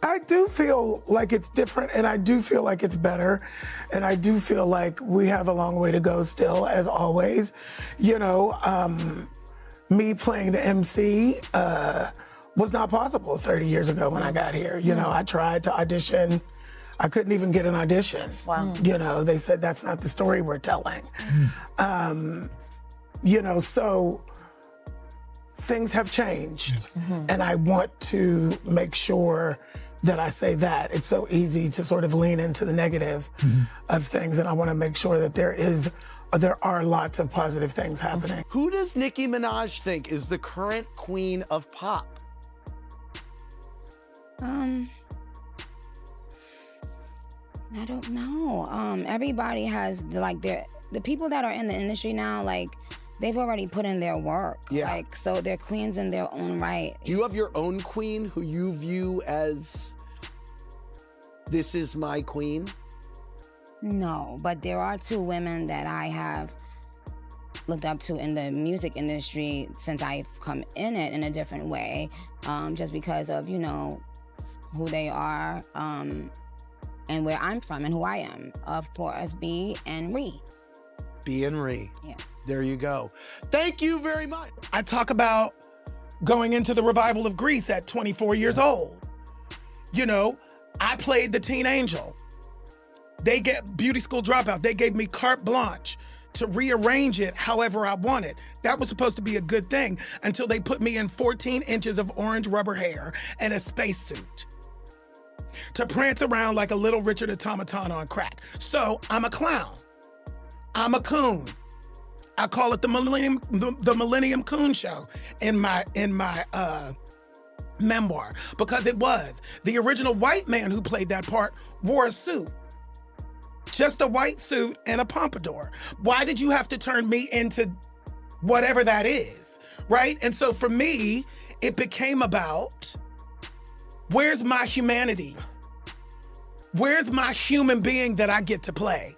I do feel like it's different, and I do feel like it's better, and I do feel like we have a long way to go still, as always. You know, me playing the MC was not possible 30 years ago when I got here. You know, I tried to audition. I couldn't even get an audition. Wow. You know, they said that's not the story we're telling. You know, so things have changed, and I want to make sure that I say that. It's so easy to sort of lean into the negative of things, and I want to make sure that there are lots of positive things happening. Who does Nicki Minaj think is the current queen of pop? I don't know. Everybody has the people that are in the industry now, like, they've already put in their work. Yeah. Like, so they're queens in their own right. Do you have your own queen who you view as, this is my queen? No, but there are two women that I have looked up to in the music industry since I've come in it in a different way, just because of, you know, who they are, and where I'm from and who I am. Of course, B and Ree. B and Ree. Yeah. There you go. Thank you very much. I talk about going into the revival of Grease at 24 years old. You know, I played the teen angel. They get beauty school dropout. They gave me carte blanche to rearrange it however I wanted. That was supposed to be a good thing until they put me in 14 inches of orange rubber hair and a spacesuit to prance around like a little Richard Automaton on crack. So I'm a clown. I'm a coon. I call it the Millennium Coon Show in my memoir, because it was. The original white man who played that part wore a suit. Just a white suit and a pompadour. Why did you have to turn me into whatever that is, right? And so for me, it became about, where's my humanity? Where's my human being that I get to play?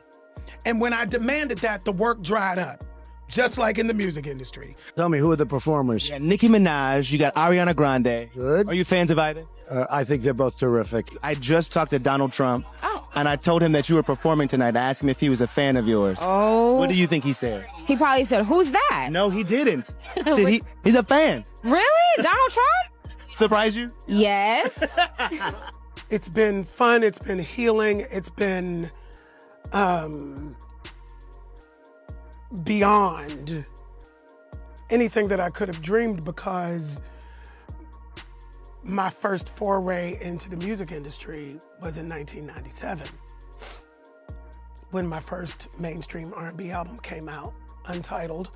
And when I demanded that, the work dried up. Just like in the music industry. Tell me, who are the performers? Yeah, Nicki Minaj, you got Ariana Grande. Good. Are you fans of either? I think they're both terrific. I just talked to Donald Trump, Oh. and I told him that you were performing tonight. I asked him if he was a fan of yours. Oh. What do you think he said? He probably said, "Who's that?" No, he didn't. He said he's a fan. Really? Donald Trump? Surprise you? Yes. It's been fun, it's been healing, it's been beyond anything that I could have dreamed, because my first foray into the music industry was in 1997 when my first mainstream R&B album came out, Untitled,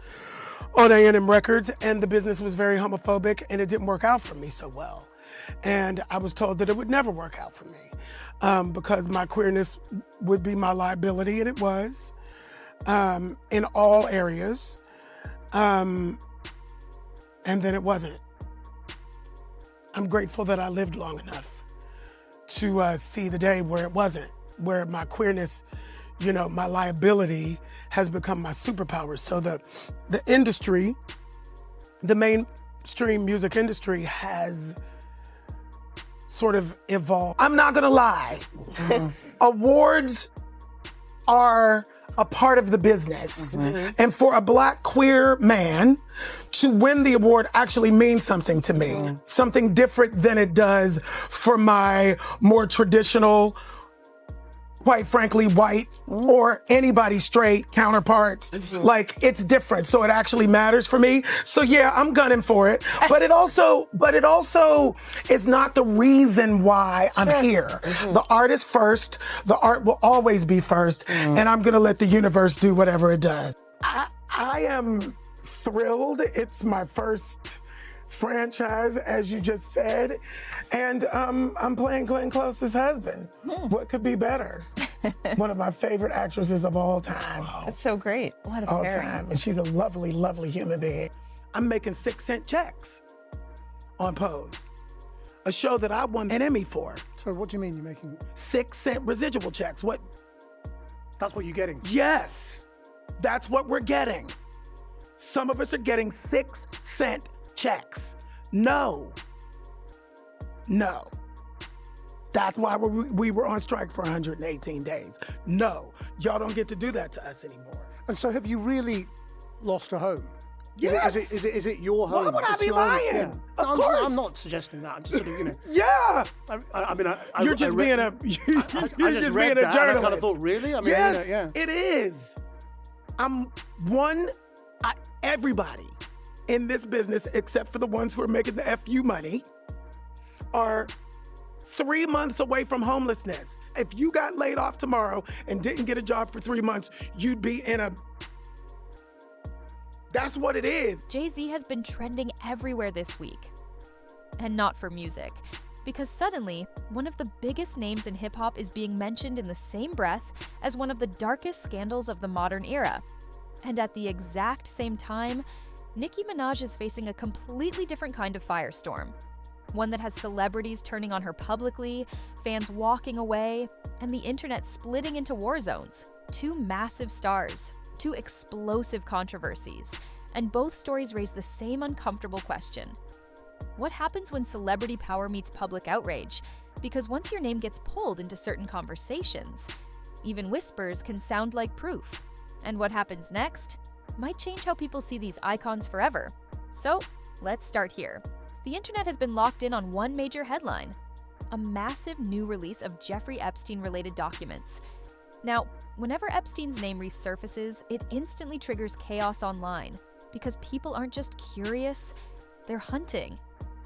on A&M Records, and the business was very homophobic and it didn't work out for me so well. And I was told that it would never work out for me because my queerness would be my liability, and it was. In all areas, and then it wasn't. I'm grateful that I lived long enough to see the day where it wasn't, where my queerness, you know, my liability has become my superpower. So the industry, the mainstream music industry, has sort of evolved. I'm not gonna lie, awards are a part of the business. And for a Black queer man to win the award actually means something to me. Something different than it does for my more traditional, quite frankly, white or anybody straight counterparts. Like, it's different, so it actually matters for me. So yeah, I'm gunning for it. But it also is not the reason why I'm here. The art is first, the art will always be first, and I'm gonna let the universe do whatever it does. I am thrilled. It's my first franchise, as you just said, and I'm playing Glenn Close's husband. What could be better? One of my favorite actresses of all time. That's so great. What a All pairing. time, and she's a lovely, lovely human being. I'm making 6-cent checks on Pose, a show that I won an Emmy for. So what do you mean you're making? 6-cent residual checks. What? That's what you're getting. Yes, that's what we're getting. Some of us are getting 6-cent checks. No. That's why we were on strike for 118 days. No, y'all don't get to do that to us anymore. And so have you really lost a home? Yes. Is it your home? Why would I It's be your home? lying? Yeah. Of I'm, course. I'm not suggesting that. I'm just sort of, you know. Yeah. I mean, You're just being a you're I just read being a that and I journalist. kind of thought, really? I mean, Yes, you know, yeah. it is. Everybody in this business, except for the ones who are making the FU money, are 3 months away from homelessness. If you got laid off tomorrow and didn't get a job for 3 months, you'd be in a... That's what it is. Jay-Z has been trending everywhere this week. And not for music. Because suddenly, one of the biggest names in hip-hop is being mentioned in the same breath as one of the darkest scandals of the modern era. And at the exact same time, Nicki Minaj is facing a completely different kind of firestorm. One that has celebrities turning on her publicly, fans walking away, and the internet splitting into war zones. Two massive stars, two explosive controversies, and both stories raise the same uncomfortable question. What happens when celebrity power meets public outrage? Because once your name gets pulled into certain conversations, even whispers can sound like proof. And what happens next might change how people see these icons forever. So, let's start here. The internet has been locked in on one major headline: a massive new release of Jeffrey Epstein-related documents. Now, whenever Epstein's name resurfaces, it instantly triggers chaos online, because people aren't just curious, they're hunting.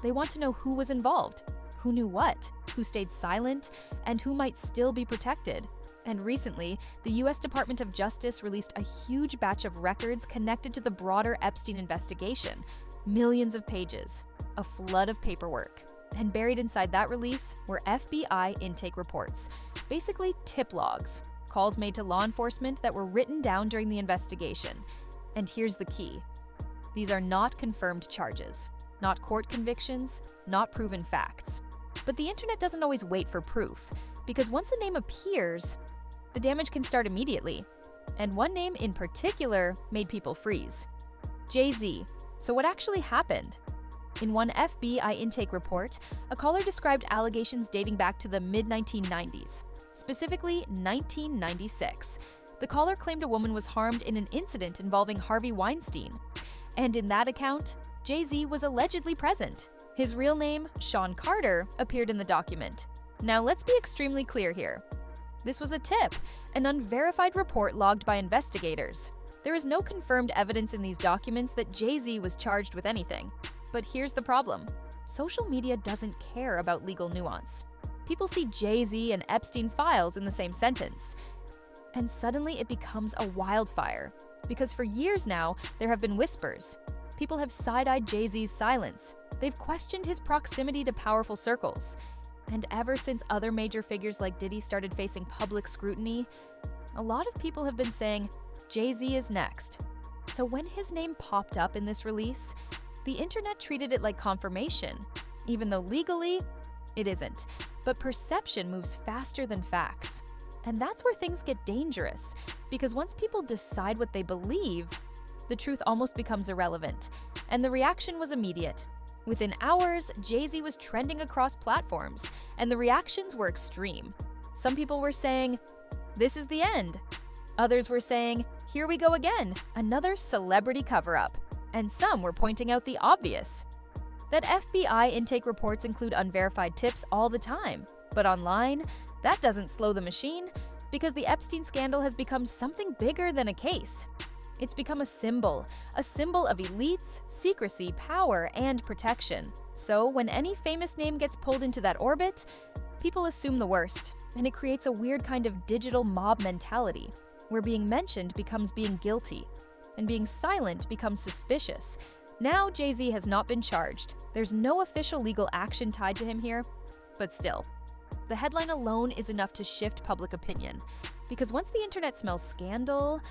They want to know who was involved, who knew what, who stayed silent, and who might still be protected. And recently, the US Department of Justice released a huge batch of records connected to the broader Epstein investigation. Millions of pages, a flood of paperwork. And buried inside that release were FBI intake reports, basically tip logs, calls made to law enforcement that were written down during the investigation. And here's the key: these are not confirmed charges, not court convictions, not proven facts. But the internet doesn't always wait for proof, because once a name appears, the damage can start immediately. And one name in particular made people freeze: Jay-Z. So what actually happened? In one FBI intake report, a caller described allegations dating back to the mid-1990s, specifically 1996. The caller claimed a woman was harmed in an incident involving Harvey Weinstein. And in that account, Jay-Z was allegedly present. His real name, Sean Carter, appeared in the document. Now let's be extremely clear here. This was a tip, an unverified report logged by investigators. There is no confirmed evidence in these documents that Jay-Z was charged with anything. But here's the problem: social media doesn't care about legal nuance. People see Jay-Z and Epstein files in the same sentence. And suddenly it becomes a wildfire. Because for years now, there have been whispers. People have side-eyed Jay-Z's silence. They've questioned his proximity to powerful circles. And ever since other major figures like Diddy started facing public scrutiny, a lot of people have been saying, Jay-Z is next. So when his name popped up in this release, the internet treated it like confirmation, even though legally, it isn't. But perception moves faster than facts. And that's where things get dangerous, because once people decide what they believe, the truth almost becomes irrelevant. And the reaction was immediate. Within hours, Jay-Z was trending across platforms, and the reactions were extreme. Some people were saying, "This is the end." Others were saying, "Here we go again, another celebrity cover-up." And some were pointing out the obvious: that FBI intake reports include unverified tips all the time. But online, that doesn't slow the machine, because the Epstein scandal has become something bigger than a case. It's become a symbol of elites, secrecy, power, and protection. So when any famous name gets pulled into that orbit, people assume the worst, and it creates a weird kind of digital mob mentality, where being mentioned becomes being guilty, and being silent becomes suspicious. Now Jay-Z has not been charged. There's no official legal action tied to him here, but still. The headline alone is enough to shift public opinion, because once the internet smells scandal,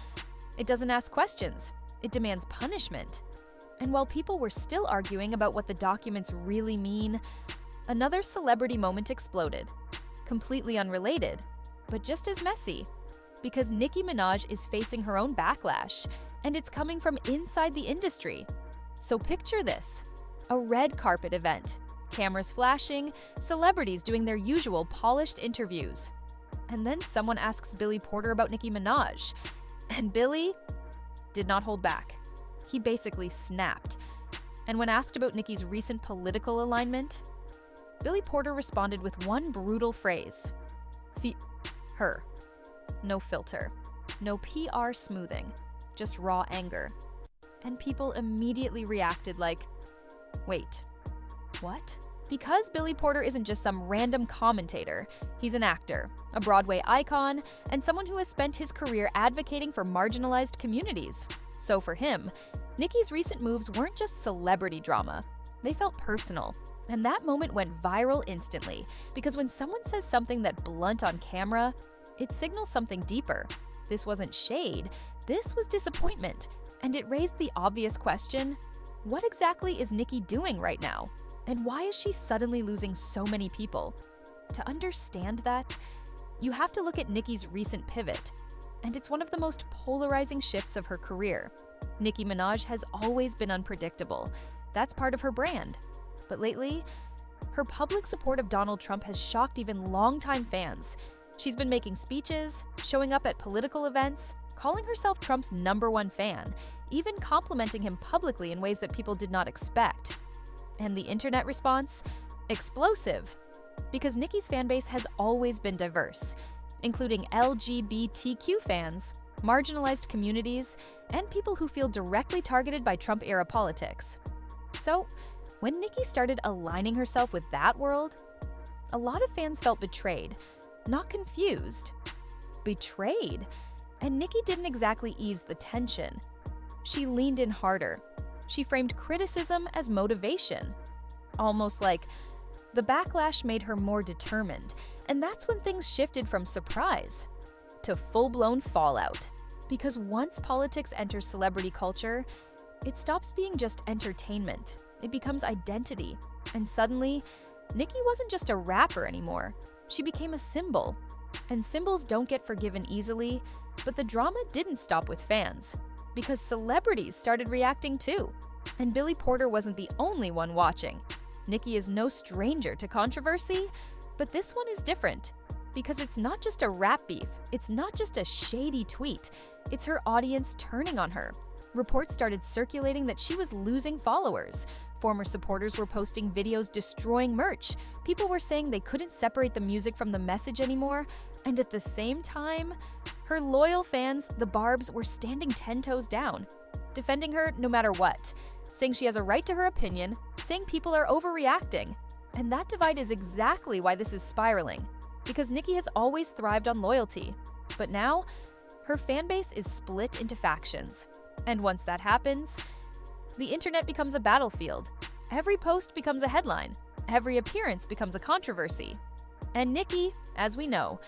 it doesn't ask questions. It demands punishment. And while people were still arguing about what the documents really mean, another celebrity moment exploded. Completely unrelated, but just as messy. Because Nicki Minaj is facing her own backlash, and it's coming from inside the industry. So picture this: a red carpet event, cameras flashing, celebrities doing their usual polished interviews. And then someone asks Billy Porter about Nicki Minaj. And Billy did not hold back. He basically snapped. And when asked about Nicki's recent political alignment, Billy Porter responded with one brutal phrase. Her. No filter. No PR smoothing. Just raw anger. And people immediately reacted like, wait, what? Because Billy Porter isn't just some random commentator, he's an actor, a Broadway icon, and someone who has spent his career advocating for marginalized communities. So for him, Nicki's recent moves weren't just celebrity drama, they felt personal. And that moment went viral instantly, because when someone says something that blunt on camera, it signals something deeper. This wasn't shade, this was disappointment, and it raised the obvious question, what exactly is Nicki doing right now? And why is she suddenly losing so many people? To understand that, you have to look at Nicki's recent pivot, and it's one of the most polarizing shifts of her career. Nicki Minaj has always been unpredictable. That's part of her brand. But lately, her public support of Donald Trump has shocked even longtime fans. She's been making speeches, showing up at political events, calling herself Trump's #1 fan, even complimenting him publicly in ways that people did not expect. And the internet response? Explosive. Because Nicki's fanbase has always been diverse, including LGBTQ fans, marginalized communities, and people who feel directly targeted by Trump-era politics. So, when Nicki started aligning herself with that world, a lot of fans felt betrayed, not confused. Betrayed. And Nicki didn't exactly ease the tension. She leaned in harder. She framed criticism as motivation. Almost like the backlash made her more determined, and that's when things shifted from surprise to full-blown fallout. Because once politics enters celebrity culture, it stops being just entertainment. It becomes identity. And suddenly, Nicki wasn't just a rapper anymore. She became a symbol. And symbols don't get forgiven easily, but the drama didn't stop with fans. Because celebrities started reacting too. And Billy Porter wasn't the only one watching. Nicki is no stranger to controversy, but this one is different. Because it's not just a rap beef, it's not just a shady tweet, it's her audience turning on her. Reports started circulating that she was losing followers. Former supporters were posting videos destroying merch. People were saying they couldn't separate the music from the message anymore. And at the same time, her loyal fans, the Barbs, were standing 10 toes down, defending her no matter what, saying she has a right to her opinion, saying people are overreacting. And that divide is exactly why this is spiraling, because Nicki has always thrived on loyalty. But now, her fan base is split into factions. And once that happens, the internet becomes a battlefield. Every post becomes a headline. Every appearance becomes a controversy. And Nicki, as we know,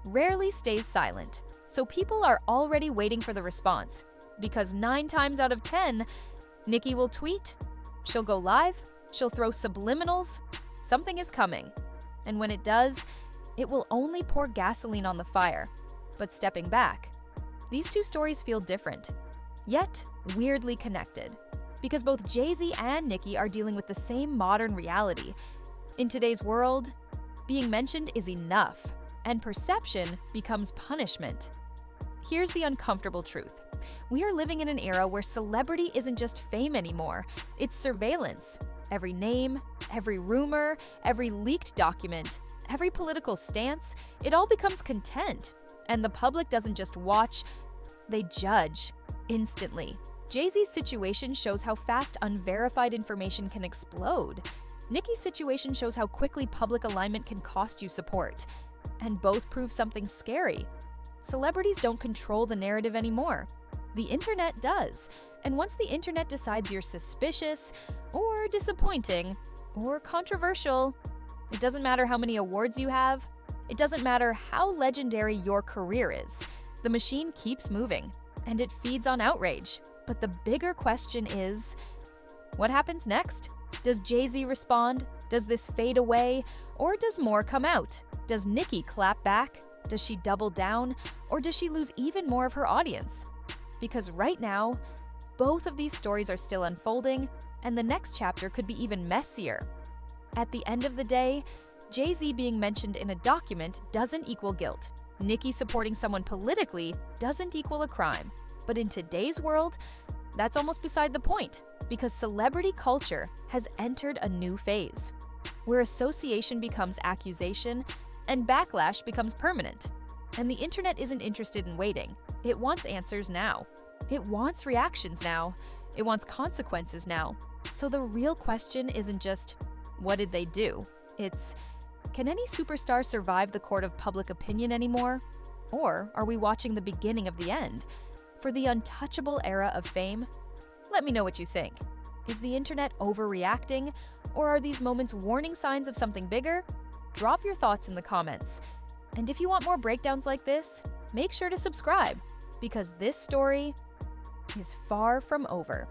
rarely stays silent. So people are already waiting for the response. Because 9 times out of 10, Nicki will tweet, she'll go live, she'll throw subliminals, something is coming. And when it does, it will only pour gasoline on the fire. But stepping back, these two stories feel different, yet weirdly connected. Because both Jay-Z and Nicki are dealing with the same modern reality. In today's world, being mentioned is enough, and perception becomes punishment. Here's the uncomfortable truth. We are living in an era where celebrity isn't just fame anymore, it's surveillance. Every name, every rumor, every leaked document, every political stance, it all becomes content. And the public doesn't just watch, they judge instantly. Jay-Z's situation shows how fast unverified information can explode. Nicki's situation shows how quickly public alignment can cost you support. And both prove something scary. Celebrities don't control the narrative anymore. The internet does. And once the internet decides you're suspicious, or disappointing, or controversial, it doesn't matter how many awards you have. It doesn't matter how legendary your career is. The machine keeps moving, and it feeds on outrage. But the bigger question is, what happens next? Does Jay-Z respond? Does this fade away? Or does more come out? Does Nicki clap back? Does she double down? Or does she lose even more of her audience? Because right now, both of these stories are still unfolding, and the next chapter could be even messier. At the end of the day, Jay-Z being mentioned in a document doesn't equal guilt. Nicki supporting someone politically doesn't equal a crime. But in today's world, that's almost beside the point, because celebrity culture has entered a new phase, where association becomes accusation and backlash becomes permanent. And the internet isn't interested in waiting. It wants answers now. It wants reactions now. It wants consequences now. So the real question isn't just, what did they do? It's, can any superstar survive the court of public opinion anymore? Or are we watching the beginning of the end? For the untouchable era of fame? Let me know what you think. Is the internet overreacting? Or are these moments warning signs of something bigger? Drop your thoughts in the comments. And if you want more breakdowns like this, make sure to subscribe, because this story is far from over.